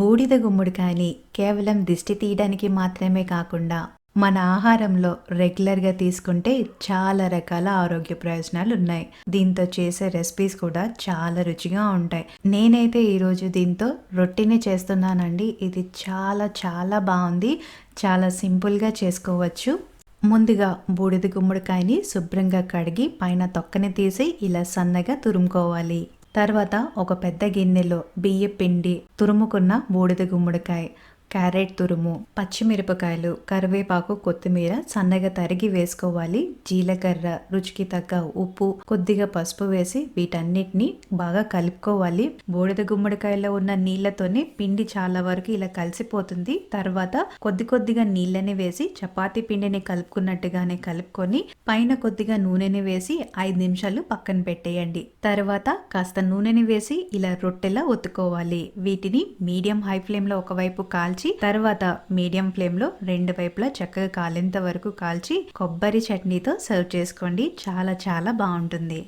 బూడిద గుమ్మడికాయని కేవలం దిష్టి తీయడానికి మాత్రమే కాకుండా మన ఆహారంలో రెగ్యులర్గా తీసుకుంటే చాలా రకాల ఆరోగ్య ప్రయోజనాలు ఉన్నాయి. దీంతో చేసే రెసిపీస్ కూడా చాలా రుచిగా ఉంటాయి. నేనైతే ఈరోజు దీంతో రొట్టెని చేస్తున్నానండి. ఇది చాలా చాలా బాగుంది. చాలా సింపుల్గా చేసుకోవచ్చు. ముందుగా బూడిద గుమ్మడికాయని శుభ్రంగా కడిగి పైన తొక్కని తీసి ఇలా సన్నగా తురుముకోవాలి. తర్వాత ఒక పెద్ద గిన్నెలో బియ్య పిండి, తురుముకున్న బూడిద గుమ్మడికాయ, క్యారెట్ తురుము, పచ్చిమిరపకాయలు, కరివేపాకు, కొత్తిమీర సన్నగా తరిగి వేసుకోవాలి. జీలకర్ర, రుచికి తగ్గ ఉప్పు, కొద్దిగా పసుపు వేసి వీటన్నిటిని బాగా కలుపుకోవాలి. బూడిద గుమ్మడికాయలో ఉన్న నీళ్లతోనే పిండి చాలా వరకు ఇలా కలిసిపోతుంది. తర్వాత కొద్దిగా నీళ్ళని వేసి చపాతీ పిండిని కలుపుకున్నట్టుగానే కలుపుకొని పైన కొద్దిగా నూనెని వేసి 5 నిమిషాలు పక్కన పెట్టేయండి. తర్వాత కాస్త నూనెని వేసి ఇలా రొట్టెలా ఒత్తుకోవాలి. వీటిని మీడియం హై ఫ్లేమ్ లో ఒకవైపు కాల్చి తర్వాత మీడియం ఫ్లేమ్ లో 2 వైపులా చక్కగా కాలేంత వరకు కాల్చి కొబ్బరి చట్నీతో సర్వ్ చేసుకోండి. చాలా చాలా బాగుంటుంది.